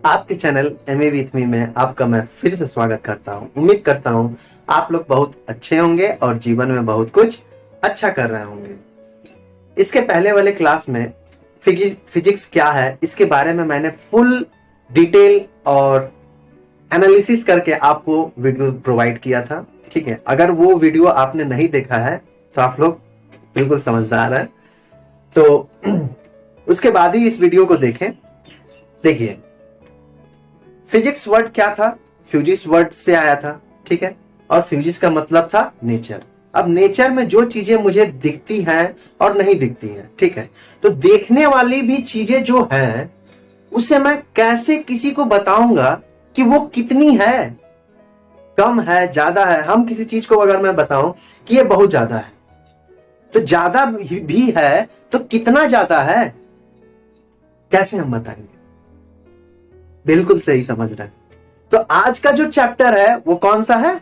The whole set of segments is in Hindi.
आपके चैनल एमए विथ मी में आपका मैं फिर से स्वागत करता हूं। उम्मीद करता हूं आप लोग बहुत अच्छे होंगे और जीवन में बहुत कुछ अच्छा कर रहे होंगे। इसके पहले वाले क्लास में फिजिक्स क्या है इसके बारे में मैंने फुल डिटेल और एनालिसिस करके आपको वीडियो प्रोवाइड किया था। ठीक है, अगर वो वीडियो आपने नहीं देखा है तो आप लोग बिल्कुल समझदार है, तो उसके बाद ही इस वीडियो को देखें। देखिए, फिजिक्स वर्ड क्या था? फ्यूजिस वर्ड से आया था। ठीक है, और फ्यूजिस का मतलब था नेचर। अब नेचर में जो चीजें मुझे दिखती हैं और नहीं दिखती हैं, ठीक है, तो देखने वाली भी चीजें जो हैं उसे मैं कैसे किसी को बताऊंगा कि वो कितनी है, कम है, ज्यादा है। हम किसी चीज को अगर मैं बताऊं कि ये बहुत ज्यादा है, तो ज्यादा भी है तो कितना ज्यादा है, कैसे हम बताएंगे? बिल्कुल सही समझ रहे हैं। तो आज का जो चैप्टर है वो कौन सा है?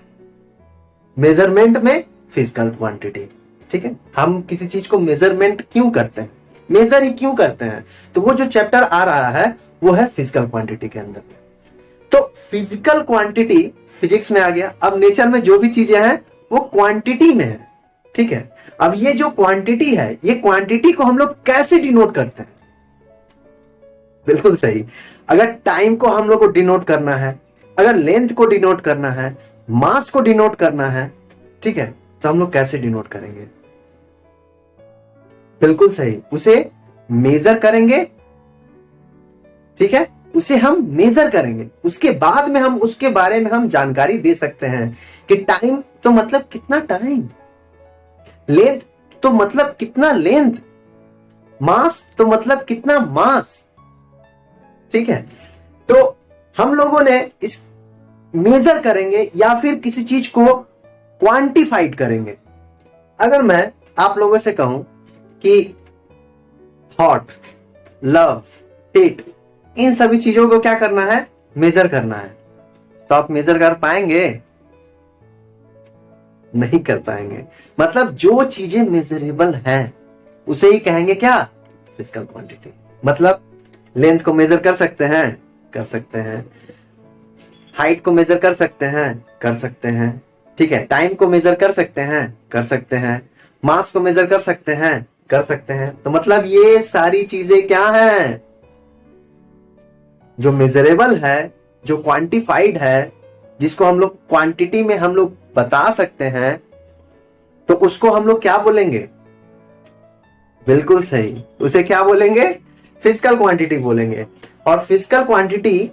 मेजरमेंट में फिजिकल क्वांटिटी। ठीक है, हम किसी चीज को मेजरमेंट क्यों करते हैं, मेजर ही क्यों करते हैं, तो वो जो चैप्टर आ रहा है वो है फिजिकल क्वांटिटी के अंदर। तो फिजिकल क्वांटिटी फिजिक्स में आ गया। अब नेचर में जो भी चीजें हैं वो क्वांटिटी में है। ठीक है, अब ये जो क्वांटिटी है, ये क्वांटिटी को हम लोग कैसे डिनोट करते हैं? बिल्कुल सही। अगर टाइम को हम लोग को डिनोट करना है, अगर लेंथ को डिनोट करना है, मास को डिनोट करना है, ठीक है, तो हम लोग कैसे डिनोट करेंगे? बिल्कुल सही, उसे मेजर करेंगे। ठीक है, उसे हम मेजर करेंगे, उसके बाद में हम उसके बारे में हम जानकारी दे सकते हैं कि टाइम तो मतलब कितना टाइम, लेंथ तो मतलब कितना लेंथ, मास तो मतलब कितना मास। ठीक है, तो हम लोगों ने इस मेजर करेंगे या फिर किसी चीज को क्वांटिफाइड करेंगे। अगर मैं आप लोगों से कहूं कि थॉट, लव, हेट, इन सभी चीजों को क्या करना है? मेजर करना है, तो आप मेजर कर पाएंगे? नहीं कर पाएंगे। मतलब जो चीजें मेजरेबल हैं उसे ही कहेंगे क्या? Physical quantity. मतलब लेंथ को मेजर कर सकते हैं, कर सकते हैं। हाइट को मेजर कर सकते हैं, कर सकते हैं। ठीक है, टाइम को मेजर कर सकते हैं, कर सकते हैं। मास को मेजर कर सकते हैं, कर सकते हैं। तो मतलब ये सारी चीजें क्या हैं? जो मेजरेबल है, जो क्वांटिफाइड है, जिसको हम लोग क्वांटिटी में हम लोग बता सकते हैं, तो उसको हम लोग क्या बोलेंगे? बिल्कुल सही, उसे क्या बोलेंगे? फिजिकल क्वांटिटी बोलेंगे। और फिजिकल क्वांटिटी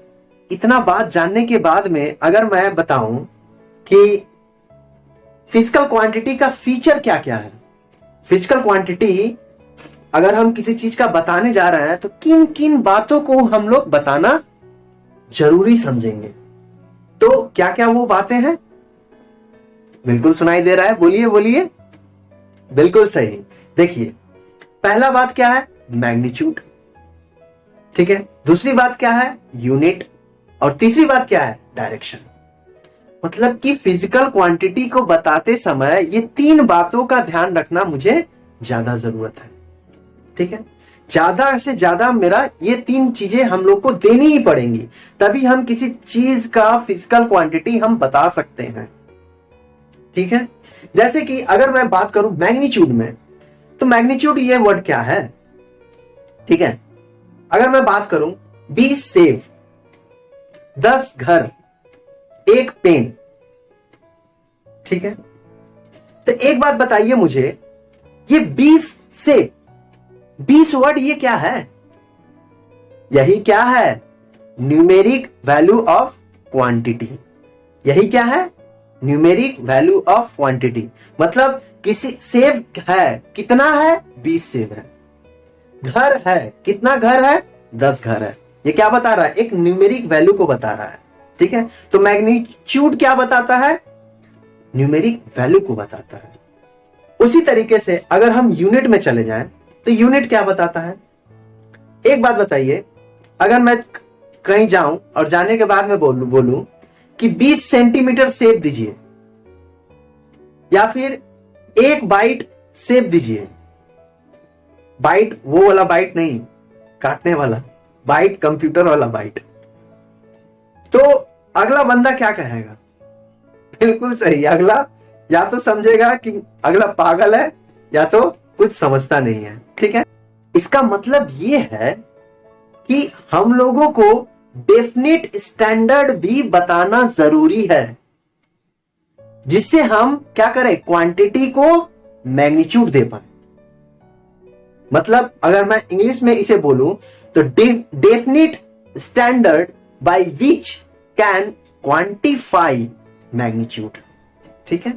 इतना बात जानने के बाद में अगर मैं बताऊं कि फिजिकल क्वांटिटी का फीचर क्या क्या है, फिजिकल क्वांटिटी अगर हम किसी चीज का बताने जा रहे हैं तो किन किन बातों को हम लोग बताना जरूरी समझेंगे, तो क्या क्या वो बातें हैं? बिल्कुल सुनाई दे रहा है, बोलिए बोलिए। बिल्कुल सही। देखिए, पहला बात क्या है? मैग्नीट्यूड। ठीक है, दूसरी बात क्या है? यूनिट। और तीसरी बात क्या है? डायरेक्शन। मतलब कि फिजिकल क्वांटिटी को बताते समय ये तीन बातों का ध्यान रखना मुझे ज्यादा जरूरत है। ठीक है, ज्यादा से ज्यादा मेरा ये तीन चीजें हम लोग को देनी ही पड़ेंगी, तभी हम किसी चीज का फिजिकल क्वांटिटी हम बता सकते हैं। ठीक है, जैसे कि अगर मैं बात करूं मैग्नीट्यूड में, तो मैग्नीट्यूड ये वर्ड क्या है? ठीक है, अगर मैं बात करूं 20 सेब, 10 घर, 1 पेन। ठीक है, तो एक बात बताइए मुझे, ये 20 सेब, 20 वर्ड, ये क्या है? यही क्या है? Numeric value of quantity. यही क्या है? Numeric value of quantity. मतलब किसी सेब है, कितना है? 20 सेब है। घर है, कितना घर है? 10 घर है। ये क्या बता रहा है? एक न्यूमेरिक वैल्यू को बता रहा है। ठीक है, तो मैग्नीट्यूड क्या बताता है? न्यूमेरिक वैल्यू को बताता है। उसी तरीके से अगर हम यूनिट में चले जाएं तो यूनिट क्या बताता है? एक बात बताइए, अगर मैं कहीं जाऊं और जाने के बाद में बोलूं कि 20 सेंटीमीटर सेब दीजिए, या फिर 1 बाइट सेब दीजिए। बाइट वो वाला बाइट नहीं, काटने वाला बाइट, कंप्यूटर वाला बाइट। तो अगला बंदा क्या कहेगा? बिल्कुल सही, अगला या तो समझेगा कि अगला पागल है या तो कुछ समझता नहीं है। ठीक है, इसका मतलब ये है कि हम लोगों को डेफिनेट स्टैंडर्ड भी बताना जरूरी है, जिससे हम क्या करें, क्वांटिटी को मैग्नीट्यूड दे पाए। मतलब अगर मैं इंग्लिश में इसे बोलूं तो definite standard by which can quantify magnitude. ठीक है,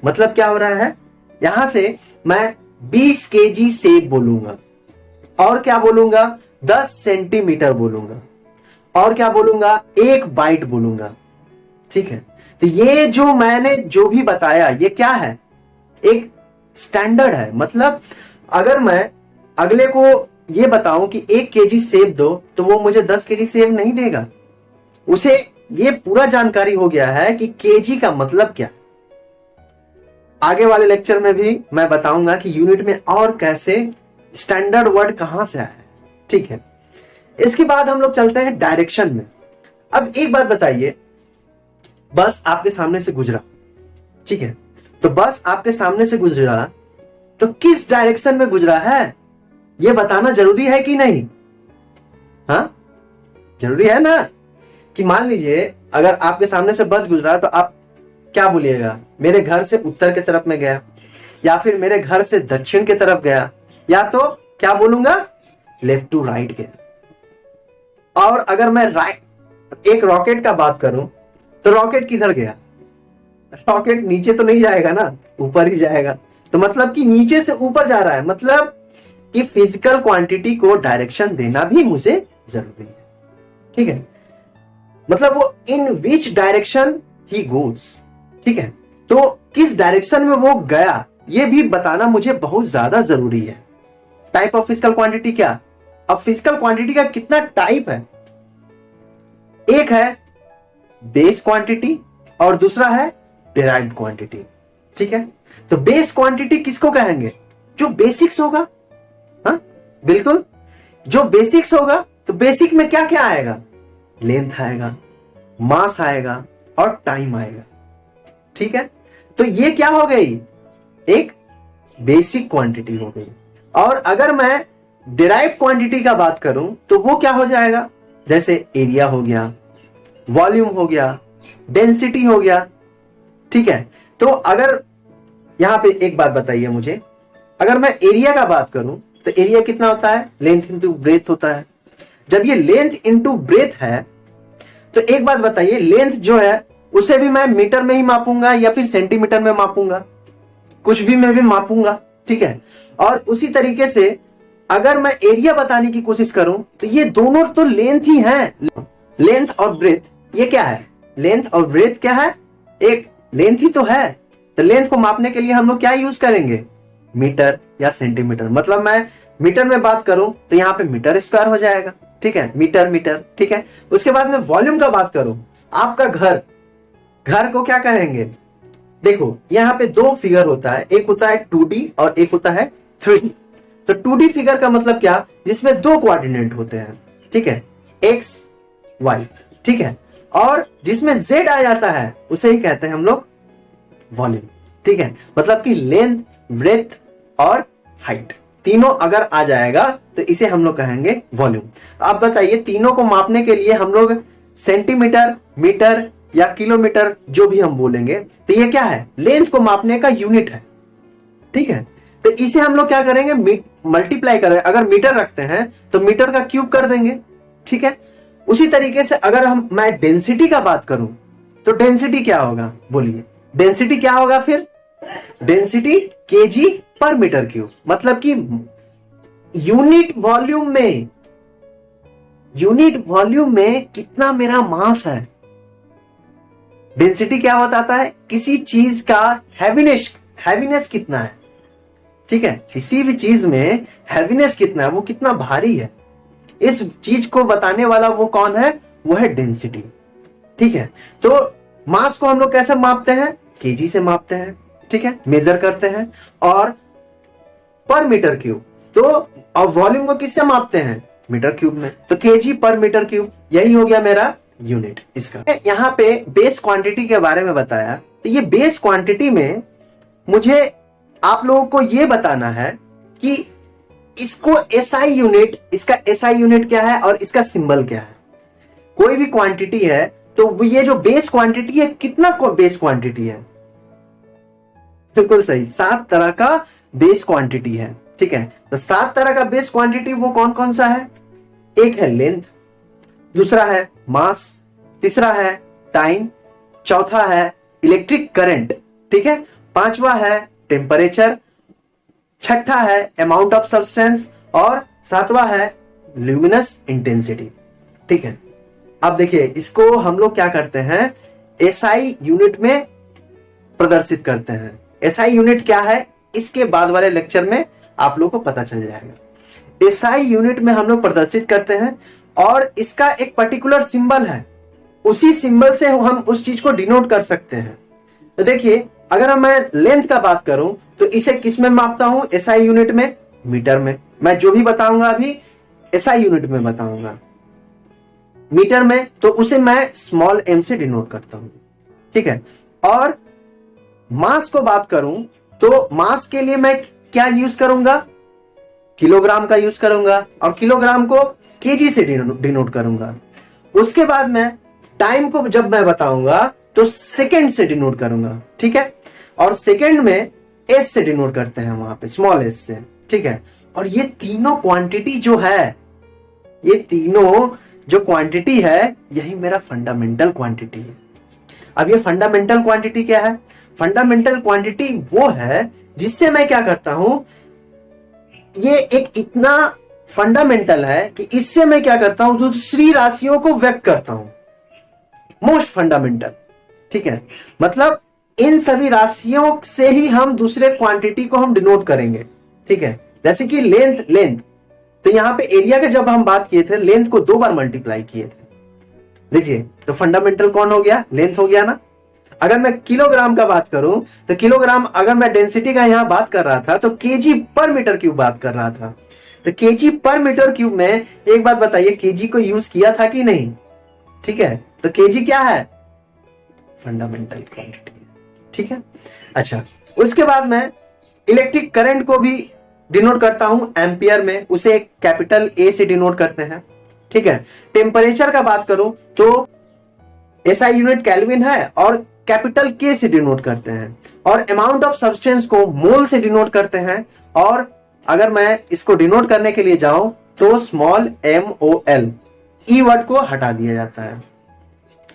मतलब क्या हो रहा है, यहां से मैं 20 केजी सेब बोलूंगा, और क्या बोलूंगा, 10 सेंटीमीटर बोलूंगा, और क्या बोलूंगा, 1 बाइट बोलूंगा। ठीक है, तो ये जो मैंने जो भी बताया ये क्या है, एक स्टैंडर्ड है। मतलब अगर मैं अगले को ये बताऊं कि 1 केजी सेब दो, तो वो मुझे 10 केजी सेब नहीं देगा। उसे ये पूरा जानकारी हो गया है कि केजी का मतलब क्या। आगे वाले लेक्चर में भी मैं बताऊंगा कि यूनिट में और कैसे स्टैंडर्ड वर्ड कहां से आया है। ठीक है, इसके बाद हम लोग चलते हैं डायरेक्शन में। अब एक बात बताइए, बस आपके सामने से गुजरा, ठीक है, तो बस आपके सामने से गुजरा तो किस डायरेक्शन में गुजरा है यह बताना जरूरी है कि नहीं? हाँ, जरूरी है ना। कि मान लीजिए अगर आपके सामने से बस गुजरा तो आप क्या बोलिएगा, मेरे घर से उत्तर की तरफ में गया, या फिर मेरे घर से दक्षिण की तरफ गया, या तो क्या बोलूंगा, लेफ्ट टू राइट गया। और अगर मैं एक रॉकेट का बात करूं तो रॉकेट किधर गया? रॉकेट नीचे तो नहीं जाएगा ना, ऊपर ही जाएगा। तो मतलब कि नीचे से ऊपर जा रहा है, मतलब कि फिजिकल क्वांटिटी को डायरेक्शन देना भी मुझे जरूरी है। ठीक है, मतलब वो इन विच डायरेक्शन ही गोज। ठीक है, तो किस डायरेक्शन में वो गया ये भी बताना मुझे बहुत ज्यादा जरूरी है। टाइप ऑफ फिजिकल क्वांटिटी क्या? अब फिजिकल क्वांटिटी का कितना टाइप है? एक है बेस क्वांटिटी और दूसरा है डिराइव्ड क्वांटिटी। ठीक है, तो बेस क्वांटिटी किसको कहेंगे? जो बेसिक्स होगा। हाँ बिल्कुल, जो बेसिक्स होगा। तो बेसिक में क्या क्या आएगा? लेंथ आएगा, मास आएगा और टाइम आएगा। ठीक है, तो ये क्या हो गई, एक बेसिक क्वांटिटी हो गई। और अगर मैं डिराइव्ड क्वांटिटी का बात करूं तो वो क्या हो जाएगा, जैसे एरिया हो गया, वॉल्यूम हो गया, डेंसिटी हो गया। ठीक है, तो अगर यहां पे एक बात बताइए मुझे, अगर मैं एरिया का बात करूं तो एरिया कितना होता है? लेंथ इंटू ब्रेथ होता है। जब ये लेंथ इंटू ब्रेथ है तो एक बात बताइए, लेंथ जो है उसे भी मैं मीटर में ही मापूंगा या फिर सेंटीमीटर में मापूंगा? कुछ भी में भी मापूंगा। ठीक है, और उसी तरीके से अगर मैं एरिया बताने की कोशिश करूं तो ये दोनों तो लेंथ ही हैं। लेंथ और ब्रेथ ये क्या है? लेंथ और ब्रेथ क्या है? एक लेंथ ही तो है। तो लेंथ को मापने के लिए हम लोग क्या यूज करेंगे? मीटर या सेंटीमीटर। मतलब मैं मीटर में बात करूं तो यहां पे मीटर स्क्वायर हो जाएगा। ठीक है, मीटर मीटर। ठीक है, उसके बाद में वॉल्यूम का बात करूं, आपका घर को क्या कहेंगे? देखो यहां पे 2 फिगर होता है, एक होता है 2D और एक होता है 3D। तो 2D फिगर का मतलब क्या? जिसमें 2 कोऑर्डिनेट होते हैं। ठीक है, x y। ठीक है, और जिसमें z आ जाता है उसे ही कहते हैं हम लोग वॉल्यूम। ठीक है, मतलब कि लेंथ, ब्रेथ और हाइट तीनों अगर आ जाएगा तो इसे हम लोग कहेंगे वॉल्यूम। आप बताइए, तीनों को मापने के लिए हम लोग सेंटीमीटर, मीटर या किलोमीटर जो भी हम बोलेंगे, तो ये क्या है? लेंथ को मापने का यूनिट है। ठीक है, तो इसे हम लोग क्या करेंगे? मल्टीप्लाई करेंगे। अगर मीटर रखते हैं तो मीटर का क्यूब कर देंगे। ठीक है, उसी तरीके से अगर मैं डेंसिटी का बात करूं तो डेंसिटी क्या होगा? बोलिए, डेंसिटी क्या होगा फिर? डेंसिटी केजी पर मीटर क्यूब। मतलब कि यूनिट वॉल्यूम में कितना मेरा मास है। डेंसिटी क्या बताता है? किसी चीज का हैवीनेस कितना है। ठीक है, किसी भी चीज में हैवीनेस कितना है, वो कितना भारी है, इस चीज को बताने वाला वो कौन है? वो है डेंसिटी। ठीक है, तो मास को हम लोग कैसे मापते हैं? केजी से मापते हैं। ठीक है, मेजर करते हैं। और पर मीटर क्यूब, तो और वॉल्यूम को किससे मापते हैं? मीटर क्यूब में। तो केजी पर मीटर क्यूब, यही हो गया मेरा यूनिट इसका। यहाँ पे बेस क्वांटिटी के बारे में बताया, तो ये बेस क्वांटिटी में मुझे आप लोगों को ये बताना है कि इसको एसआई यूनिट, इसका एसआई यूनिट क्या है और इसका सिंबल क्या है। कोई भी क्वांटिटी है तो ये जो बेस क्वांटिटी है, कितना बेस क्वांटिटी है? बिल्कुल सही, 7 तरह का बेस क्वांटिटी है। ठीक है, तो 7 तरह का बेस क्वांटिटी वो कौन कौन सा है? एक है लेंथ, दूसरा है मास, तीसरा है टाइम, चौथा है इलेक्ट्रिक करंट, ठीक है, पांचवा है टेम्परेचर, छठा है अमाउंट ऑफ सब्सटेंस और सातवां है ल्यूमिनस इंटेंसिटी। ठीक है, अब देखिए इसको हम लोग क्या करते हैं, एसआई यूनिट में प्रदर्शित करते हैं। एसआई यूनिट क्या है, इसके बाद वाले लेक्चर में आप लोग को पता चल जाएगा। एसआई यूनिट में हम लोग प्रदर्शित करते हैं और इसका एक पर्टिकुलर सिंबल है, उसी सिंबल से हम उस चीज को डिनोट कर सकते हैं। तो देखिए अगर मैं लेंथ का बात करूं तो इसे किस में मापता हूं? एसआई यूनिट में, मीटर में। मैं जो भी बताऊंगा अभी एसआई यूनिट में बताऊंगा। मीटर में तो उसे मैं स्मॉल एम से डिनोट करता हूं। ठीक है, और मास को बात करूं तो मास के लिए मैं क्या यूज करूंगा? किलोग्राम का यूज करूंगा, और किलोग्राम को केजी से डिनोट करूंगा। उसके बाद में टाइम को जब मैं बताऊंगा तो सेकंड से डिनोट करूंगा। ठीक है, और सेकंड में एस से डिनोट करते हैं, वहां पे स्मॉल एस से। ठीक है, और ये तीनों क्वांटिटी जो है, ये तीनों जो क्वांटिटी है, यही मेरा फंडामेंटल क्वांटिटी है। अब ये फंडामेंटल क्वांटिटी क्या है? फंडामेंटल क्वांटिटी वो है जिससे मैं क्या करता हूं, ये एक इतना फंडामेंटल है कि इससे मैं क्या करता हूं, दूसरी राशियों को व्यक्त करता हूं। Most fundamental. ठीक है, मतलब इन सभी राशियों से ही हम दूसरे क्वांटिटी को हम डिनोट करेंगे। ठीक है, जैसे कि लेंथ, तो यहां पे एरिया के जब हम बात किए थे, लेंथ को 2 बार मल्टीप्लाई किए थे। देखिए तो फंडामेंटल कौन हो गया? लेंथ हो गया ना। अगर मैं किलोग्राम का बात करूं तो किलोग्राम, अगर मैं डेंसिटी का यहां बात कर रहा था तो केजी पर मीटर क्यूब बात कर रहा था। तो केजी पर मीटर क्यूब में एक बात बताइए, केजी को यूज किया था कि नहीं? ठीक है, तो केजी क्या है? Fundamental quantity. ठीक है, अच्छा, उसके बाद मैं इलेक्ट्रिक करंट को भी डिनोट करता हूं एम्पियर में, उसे कैपिटल ए से डिनोट करते हैं। ठीक है, टेम्परेचर का बात करूं तो एसआई यूनिट केल्विन है और कैपिटल के से डिनोट करते हैं, और अमाउंट ऑफ सब्सटेंस को मोल से डिनोट करते हैं, और अगर मैं इसको डिनोट करने के लिए जाऊं तो स्मॉल MOL, ई वर्ड को हटा दिया जाता है।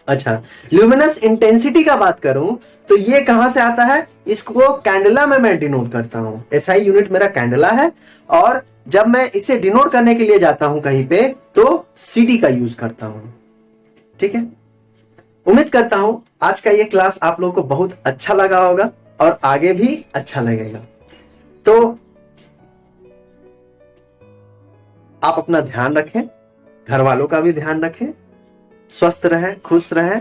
अच्छा, ल्यूमिनस इंटेंसिटी का बात करूं तो ये कहां से आता है? इसको कैंडेला में मैं डिनोट करता हूं। एसआई यूनिट मेरा कैंडेला है, और जब मैं इसे डिनोट करने के लिए जाता हूं कहीं पे तो CD का यूज करता हूं। ठीक है, उम्मीद करता हूं आज का ये क्लास आप लोगों को बहुत अच्छा लगा होगा और आगे भी अच्छा लगेगा। तो आप अपना ध्यान रखें, घर वालों का भी ध्यान रखें, स्वस्थ रहें, खुश रहें।